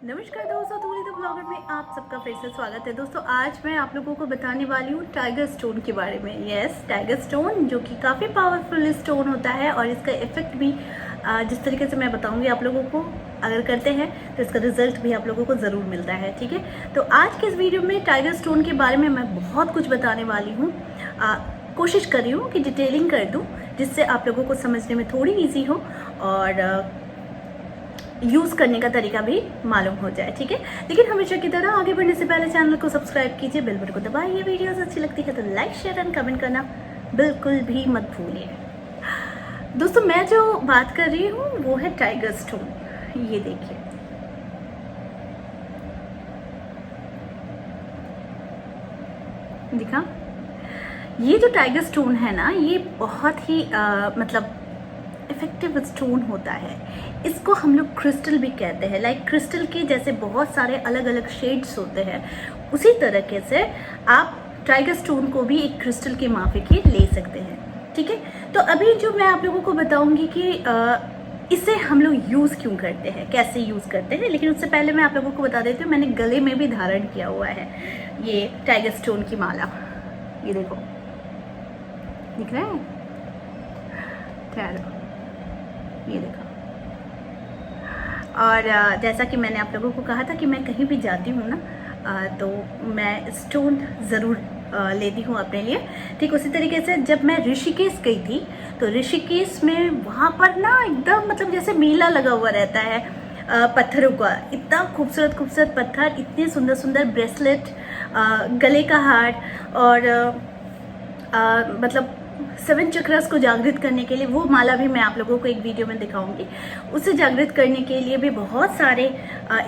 नमस्कार दोस्तों, थोड़ी द ब्लॉगर में आप सबका फिर से स्वागत है। दोस्तों आज मैं आप लोगों को बताने वाली हूँ टाइगर स्टोन के बारे में। यस, टाइगर स्टोन जो कि काफ़ी पावरफुल स्टोन होता है और इसका इफेक्ट भी जिस तरीके से मैं बताऊंगी आप लोगों को, अगर करते हैं तो इसका रिजल्ट भी आप लोगों को ज़रूर मिलता है। ठीक है, तो आज के इस वीडियो में टाइगर स्टोन के बारे में मैं बहुत कुछ बताने वाली हूँ। कोशिश कर रही हूँ कि डिटेलिंग कर दूँ जिससे आप लोगों को समझने में थोड़ी ईजी हो और यूज़ करने का तरीका भी मालूम हो जाए। ठीक है, लेकिन हमेशा की तरह आगे बढ़ने से पहले चैनल को सब्सक्राइब कीजिए, बेल बटन को दबाइए। वीडियोस अच्छी लगती है तो लाइक शेयर एंड कमेंट करना बिल्कुल भी मत भूलिए। दोस्तों मैं जो बात कर रही हूँ वो है टाइगर स्टोन। ये देखिए, दिखा, ये जो टाइगर स्टोन है ना, ये बहुत ही मतलब इफेक्टिव स्टोन होता है। इसको हम लोग क्रिस्टल भी कहते हैं। लाइक क्रिस्टल के जैसे बहुत सारे अलग अलग शेड्स होते हैं, उसी तरीके से आप टाइगर स्टोन को भी एक क्रिस्टल के माफिक ही ले सकते हैं। ठीक है, तो अभी जो मैं आप लोगों को बताऊंगी कि इसे हम लोग यूज़ क्यों करते हैं, कैसे यूज़ करते हैं। लेकिन उससे पहले मैं आप लोगों को बता देती हूँ, मैंने गले में भी धारण किया हुआ है ये टाइगर स्टोन की माला। ये देखो, दिख रहा है? ठहरो, ये देखो। और जैसा कि मैंने आप लोगों को कहा था कि मैं कहीं भी जाती हूँ ना तो मैं स्टोन ज़रूर लेती हूँ अपने लिए। ठीक उसी तरीके से जब मैं ऋषिकेश गई थी तो ऋषिकेश में वहाँ पर ना एकदम मतलब जैसे मेला लगा हुआ रहता है पत्थरों का। इतना खूबसूरत खूबसूरत पत्थर, इतने सुंदर सुंदर ब्रेसलेट, गले का हार और मतलब 7 चक्रस को जागृत करने के लिए वो माला भी मैं आप लोगों को एक वीडियो में दिखाऊंगी। उसे जागृत करने के लिए भी बहुत सारे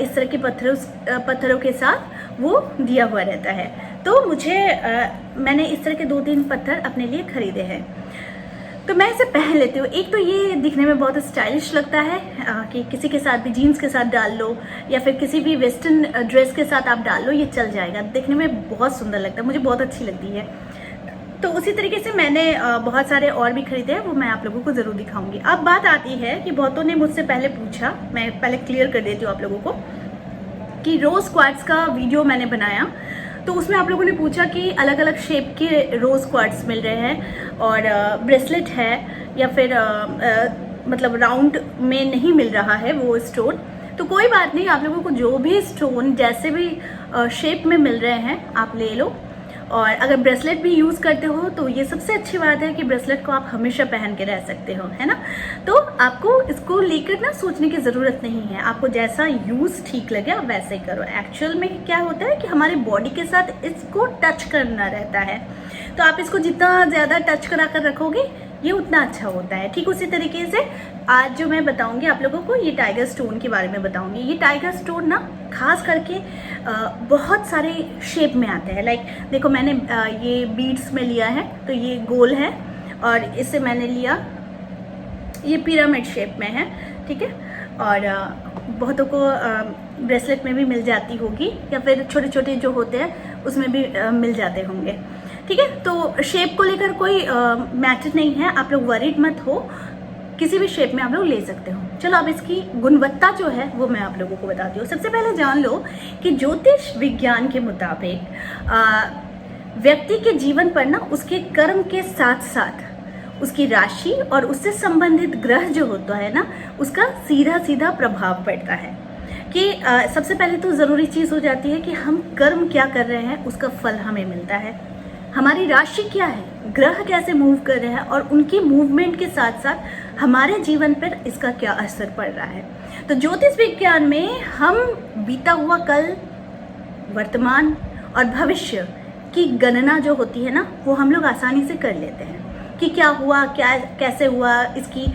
इस तरह के पत्थरों के साथ वो दिया हुआ रहता है। तो मुझे मैंने इस तरह के 2-3 पत्थर अपने लिए खरीदे हैं, तो मैं इसे पहन लेती हूँ। एक तो ये दिखने में बहुत स्टाइलिश लगता है कि किसी के साथ भी, जीन्स के साथ डाल लो या फिर किसी भी वेस्टर्न ड्रेस के साथ आप डाल लो, ये चल जाएगा। दिखने में बहुत सुंदर लगता है, मुझे बहुत अच्छी लगती है। तो उसी तरीके से मैंने बहुत सारे और भी खरीदे हैं, वो मैं आप लोगों को ज़रूर दिखाऊंगी। अब बात आती है कि बहुतों ने मुझसे पहले पूछा, मैं पहले क्लियर कर देती हूँ आप लोगों को, कि रोज़ क्वार्ट्स का वीडियो मैंने बनाया तो उसमें आप लोगों ने पूछा कि अलग अलग शेप के रोज़ क्वार्ट्स मिल रहे हैं और ब्रेसलेट है या फिर मतलब राउंड में नहीं मिल रहा है वो स्टोन। तो कोई बात नहीं, आप लोगों को जो भी स्टोन जैसे भी शेप में मिल रहे हैं आप ले लो। और अगर ब्रेसलेट भी यूज़ करते हो तो ये सबसे अच्छी बात है कि ब्रेसलेट को आप हमेशा पहन के रह सकते हो, है ना। तो आपको इसको लेकर ना सोचने की ज़रूरत नहीं है, आपको जैसा यूज़ ठीक लगे आप वैसे ही करो। एक्चुअल में क्या होता है कि हमारे बॉडी के साथ इसको टच करना रहता है, तो आप इसको जितना ज़्यादा टच करा कर रखोगे ये उतना अच्छा होता है। ठीक उसी तरीके से आज जो मैं बताऊंगी आप लोगों को, ये टाइगर स्टोन के बारे में बताऊंगी। ये टाइगर स्टोन ना खास करके बहुत सारे शेप में आते हैं। लाइक देखो, मैंने ये बीड्स में लिया है तो ये गोल है, और इससे मैंने लिया ये पिरामिड शेप में है। ठीक है, और बहुतों को ब्रेसलेट में भी मिल जाती होगी या फिर छोटे छोटे जो होते हैं उसमें भी मिल जाते होंगे। ठीक है, तो शेप को लेकर कोई मैटर नहीं है, आप लोग वरीड मत हो, किसी भी शेप में आप लोग ले सकते हो। चलो अब इसकी गुणवत्ता जो है वो मैं आप लोगों को बताती हूँ। सबसे पहले जान लो कि ज्योतिष विज्ञान के मुताबिक व्यक्ति के जीवन पर ना उसके कर्म के साथ साथ उसकी राशि और उससे संबंधित ग्रह जो होता है ना, उसका सीधा सीधा प्रभाव पड़ता है। कि सबसे पहले तो ज़रूरी चीज़ हो जाती है कि हम कर्म क्या कर रहे हैं उसका फल हमें मिलता है। हमारी राशि क्या है, ग्रह कैसे मूव कर रहे हैं और उनकी मूवमेंट के साथ साथ हमारे जीवन पर इसका क्या असर पड़ रहा है। तो ज्योतिष विज्ञान में हम बीता हुआ कल, वर्तमान और भविष्य की गणना जो होती है ना, वो हम लोग आसानी से कर लेते हैं कि क्या हुआ, क्या कैसे हुआ, इसकी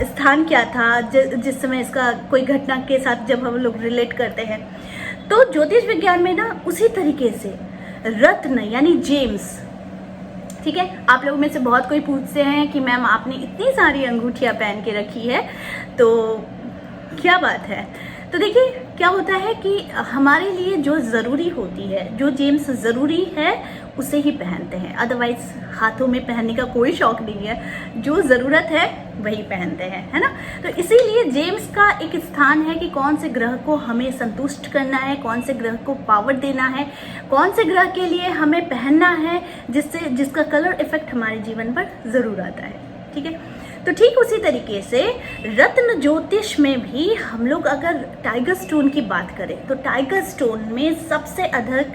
स्थान क्या था जिस समय इसका कोई घटना के साथ जब हम लोग रिलेट करते हैं। तो ज्योतिष विज्ञान में ना उसी तरीके से रत्न यानी जेम्स, ठीक है, आप लोगों में से बहुत कोई पूछते हैं कि मैम आपने इतनी सारी अंगूठियां पहन के रखी है तो क्या बात है। तो देखिए क्या होता है कि हमारे लिए जो ज़रूरी होती है, जो जेम्स ज़रूरी है उसे ही पहनते हैं, अदरवाइज हाथों में पहनने का कोई शौक नहीं है, जो ज़रूरत है वही पहनते हैं, है ना। तो इसीलिए जेम्स का एक स्थान है कि कौन से ग्रह को हमें संतुष्ट करना है, कौन से ग्रह को पावर देना है, कौन से ग्रह के लिए हमें पहनना है जिसका कलर इफेक्ट हमारे जीवन पर ज़रूर आता है, ठीक है। तो ठीक उसी तरीके से रत्न ज्योतिष में भी हम लोग अगर टाइगर स्टोन की बात करें तो टाइगर स्टोन में सबसे अधिक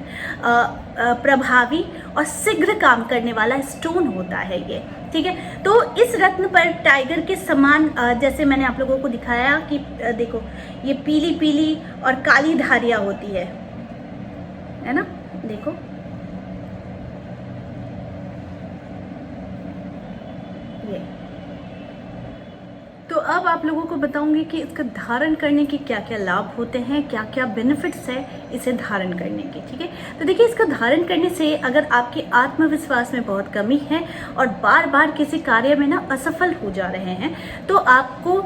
प्रभावी और शीघ्र काम करने वाला स्टोन होता है ये, ठीक है। तो इस रत्न पर टाइगर के समान जैसे मैंने आप लोगों को दिखाया कि देखो ये पीली पीली और काली धारियां होती है ना, देखो ये। तो अब आप लोगों को बताऊंगी कि इसका धारण करने के क्या क्या लाभ होते हैं, क्या क्या बेनिफिट्स है इसे धारण करने के, ठीक है। तो देखिए इसका धारण करने से अगर आपके आत्मविश्वास में बहुत कमी है और बार बार किसी कार्य में ना असफल हो जा रहे हैं तो आपको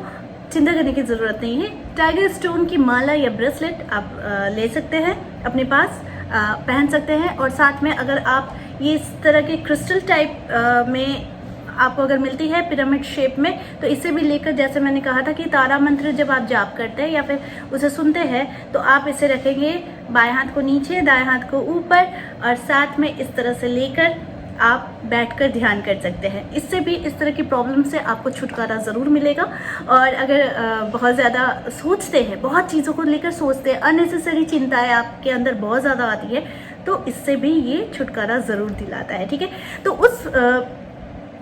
चिंता करने की ज़रूरत नहीं है। टाइगर स्टोन की माला या ब्रेसलेट आप ले सकते हैं, अपने पास पहन सकते हैं। और साथ में अगर आप ये इस तरह के क्रिस्टल टाइप में आपको अगर मिलती है पिरामिड शेप में तो इसे भी लेकर, जैसे मैंने कहा था कि तारा मंत्र जब आप जाप करते हैं या फिर उसे सुनते हैं तो आप इसे रखेंगे बाएं हाथ को नीचे, दाएं हाथ को ऊपर और साथ में इस तरह से लेकर आप बैठकर ध्यान कर सकते हैं। इससे भी इस तरह की प्रॉब्लम से आपको छुटकारा ज़रूर मिलेगा। और अगर बहुत ज़्यादा सोचते हैं, बहुत चीज़ों को लेकर सोचते हैं, अननेसेसरी चिंताएं आपके अंदर बहुत ज़्यादा आती है तो इससे भी ये छुटकारा ज़रूर दिलाता है, ठीक है। तो उस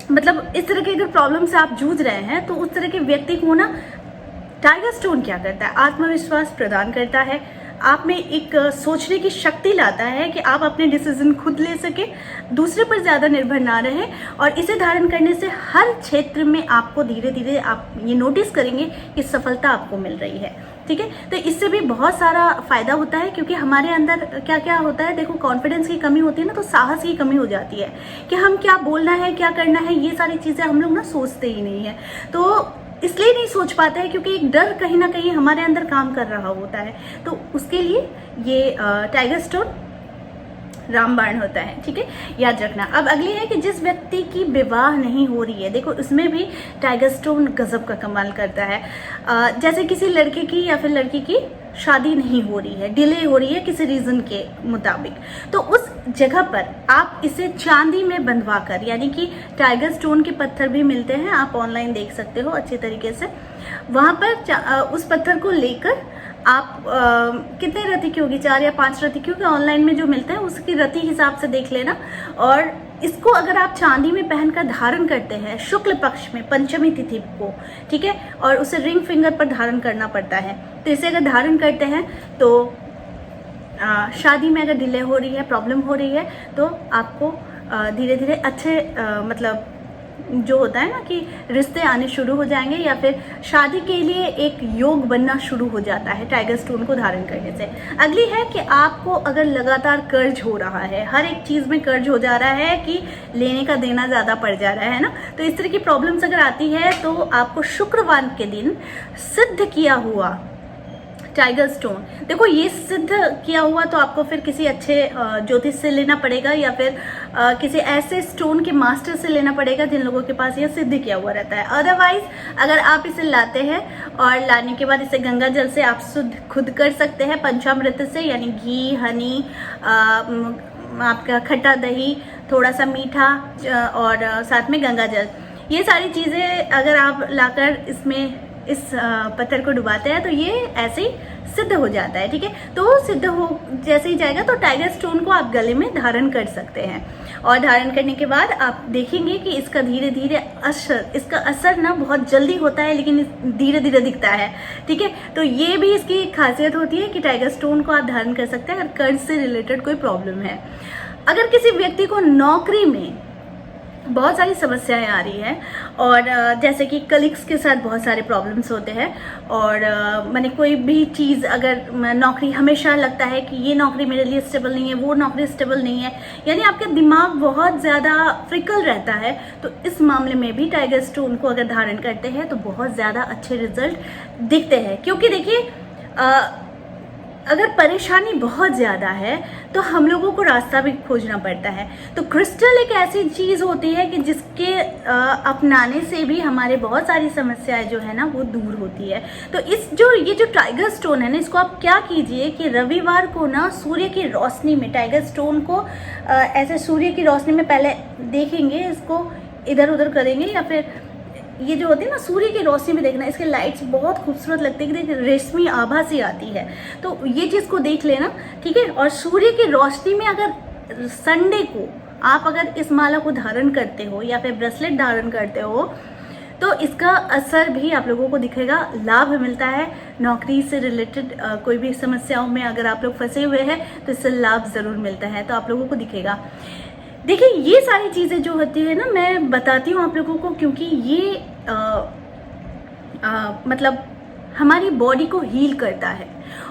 मतलब इस तरह के अगर प्रॉब्लम से आप जूझ रहे हैं तो उस तरह के व्यक्ति को ना टाइगर स्टोन क्या करता है, आत्मविश्वास प्रदान करता है, आप में एक सोचने की शक्ति लाता है कि आप अपने डिसीजन खुद ले सके, दूसरे पर ज़्यादा निर्भर ना रहे। और इसे धारण करने से हर क्षेत्र में आपको धीरे धीरे आप ये नोटिस करेंगे कि सफलता आपको मिल रही है, ठीक है। तो इससे भी बहुत सारा फायदा होता है क्योंकि हमारे अंदर क्या क्या होता है, देखो कॉन्फिडेंस की कमी होती है ना तो साहस की कमी हो जाती है कि हम क्या बोलना है, क्या करना है, ये सारी चीज़ें हम लोग ना सोचते ही नहीं है। तो इसलिए नहीं सोच पाते हैं क्योंकि एक डर कहीं ना कहीं हमारे अंदर काम कर रहा होता है। तो उसके लिए ये टाइगर स्टोन रामबाण होता है, ठीक है, याद रखना। अब अगली है कि जिस व्यक्ति की विवाह नहीं हो रही है, देखो उसमें भी टाइगर स्टोन गजब का कमाल करता है। जैसे किसी लड़के की या फिर लड़की की शादी नहीं हो रही है, डिले हो रही है किसी रीजन के मुताबिक, तो उस जगह पर आप इसे चांदी में बंधवा कर, यानी कि टाइगर स्टोन के पत्थर भी मिलते हैं, आप ऑनलाइन देख सकते हो अच्छी तरीके से, वहां पर उस पत्थर को लेकर आप कितने रति की होगी, 4 या 5 रति की होगी, ऑनलाइन में जो मिलता है उसकी रति हिसाब से देख लेना। और इसको अगर आप चांदी में पहनकर धारण करते हैं शुक्ल पक्ष में पंचमी तिथि को, ठीक है, और उसे रिंग फिंगर पर धारण करना पड़ता है, तो इसे अगर धारण करते हैं तो शादी में अगर डिले हो रही है, प्रॉब्लम हो रही है तो आपको धीरे धीरे अच्छे मतलब जो होता है ना कि रिश्ते आने शुरू हो जाएंगे या फिर शादी के लिए एक योग बनना शुरू हो जाता है टाइगर स्टोन को धारण करने से। अगली है कि आपको अगर लगातार कर्ज हो रहा है, हर एक चीज़ में कर्ज हो जा रहा है कि लेने का देना ज़्यादा पड़ जा रहा है ना, तो इस तरह की प्रॉब्लम्स अगर आती है तो आपको शुक्रवार के दिन सिद्ध किया हुआ टाइगर स्टोन, देखो ये सिद्ध किया हुआ तो आपको फिर किसी अच्छे ज्योतिष से लेना पड़ेगा या फिर किसी ऐसे स्टोन के मास्टर से लेना पड़ेगा जिन लोगों के पास ये सिद्ध किया हुआ रहता है। अदरवाइज अगर आप इसे लाते हैं और लाने के बाद इसे गंगा जल से आप शुद्ध खुद कर सकते हैं, पंचामृत से, यानी घी, हनी, आपका खट्टा दही, थोड़ा सा मीठा और साथ में गंगा जल, ये सारी चीज़ें अगर आप लाकर इसमें इस पत्थर को डुबाते हैं तो ये ऐसे ही सिद्ध हो जाता है, ठीक है। तो सिद्ध हो जैसे ही जाएगा तो टाइगर स्टोन को आप गले में धारण कर सकते हैं और धारण करने के बाद आप देखेंगे कि इसका धीरे धीरे इसका असर ना बहुत जल्दी होता है लेकिन धीरे धीरे दिखता है, ठीक है। तो ये भी इसकी खासियत होती है कि टाइगर स्टोन को आप धारण कर सकते हैं अगर कर्ज से रिलेटेड कोई प्रॉब्लम है। अगर किसी व्यक्ति को नौकरी में बहुत सारी समस्याएं आ रही हैं और जैसे कि कलीग्स के साथ बहुत सारे प्रॉब्लम्स होते हैं और मैंने कोई भी चीज़ अगर नौकरी हमेशा लगता है कि ये नौकरी मेरे लिए स्टेबल नहीं है, वो नौकरी स्टेबल नहीं है, यानी आपका दिमाग बहुत ज़्यादा फ्रिकल रहता है, तो इस मामले में भी टाइगर स्टोन को अगर धारण करते हैं तो बहुत ज़्यादा अच्छे रिजल्ट दिखते हैं। क्योंकि देखिए अगर परेशानी बहुत ज़्यादा है तो हम लोगों को रास्ता भी खोजना पड़ता है। तो क्रिस्टल एक ऐसी चीज़ होती है कि जिसके अपनाने से भी हमारे बहुत सारी समस्याएं जो है ना वो दूर होती है। तो ये जो टाइगर स्टोन है ना, इसको आप क्या कीजिए कि रविवार को ना सूर्य की रोशनी में टाइगर स्टोन को ऐसे सूर्य की रोशनी में पहले देखेंगे, इसको इधर उधर करेंगे, या फिर ये जो होती है ना सूर्य की रोशनी में देखना, इसके लाइट्स बहुत खूबसूरत लगती है कि रेशमी आभा सी आती है। तो ये चीज़ को देख लेना, ठीक है। और सूर्य की रोशनी में अगर संडे को आप अगर इस माला को धारण करते हो या फिर ब्रेसलेट धारण करते हो तो इसका असर भी आप लोगों को दिखेगा, लाभ मिलता है। नौकरी से रिलेटेड कोई भी समस्याओं में अगर आप लोग फंसे हुए हैं तो इससे लाभ ज़रूर मिलता है, तो आप लोगों को दिखेगा। देखिए ये सारी चीज़ें जो होती है ना मैं बताती हूँ आप लोगों को, क्योंकि ये मतलब हमारी बॉडी को हील करता है।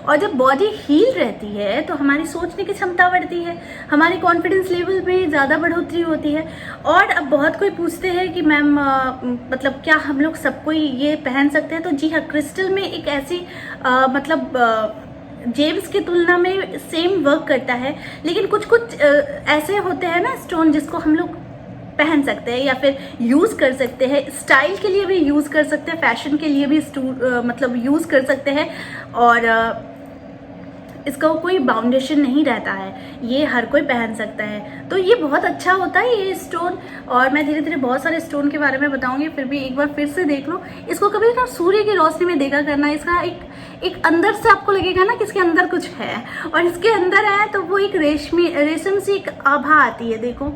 और जब बॉडी हील रहती है तो हमारी सोचने की क्षमता बढ़ती है, हमारी कॉन्फिडेंस लेवल में ज़्यादा बढ़ोतरी होती है। और अब बहुत कोई पूछते हैं कि मैम मतलब क्या हम लोग सबको ये पहन सकते हैं? तो जी हाँ, क्रिस्टल में एक ऐसी जेम्स की तुलना में सेम वर्क करता है, लेकिन कुछ ऐसे होते हैं ना स्टोन जिसको हम लोग पहन सकते हैं या फिर यूज़ कर सकते हैं, स्टाइल के लिए भी यूज़ कर सकते हैं, फैशन के लिए भी मतलब यूज़ कर सकते हैं। और इसका कोई बाउंडेशन नहीं रहता है, ये हर कोई पहन सकता है। तो ये बहुत अच्छा होता है ये स्टोन। और मैं धीरे धीरे बहुत सारे स्टोन के बारे में बताऊंगी, फिर भी एक बार फिर से देख लो इसको। कभी ना सूर्य की रोशनी में देखा करना, इसका एक अंदर से आपको लगेगा ना कि इसके अंदर कुछ है, और इसके अंदर है तो वो एक रेशम सी एक आभा आती है, देखो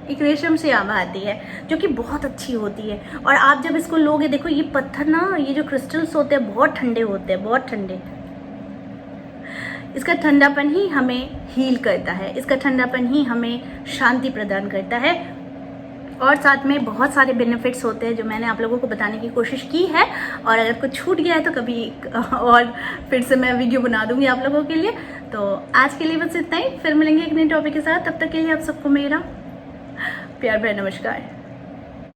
एक रेशम से आभा आती है जो कि बहुत अच्छी होती है। और आप जब इसको लोगे, देखो ये पत्थर ना, ये जो क्रिस्टल्स होते हैं बहुत ठंडे होते हैं, बहुत ठंडे। इसका ठंडापन ही हमें हील करता है, इसका ठंडापन ही हमें शांति प्रदान करता है। और साथ में बहुत सारे बेनिफिट्स होते हैं जो मैंने आप लोगों को बताने की कोशिश की है। और अगर कुछ छूट गया है तो कभी और फिर से मैं वीडियो बना दूंगी आप लोगों के लिए। तो आज के लिए बस इतना ही, फिर मिलेंगे एक नए टॉपिक के साथ। तब तक के लिए आप सबको मेरा प्यार भरा नमस्कार।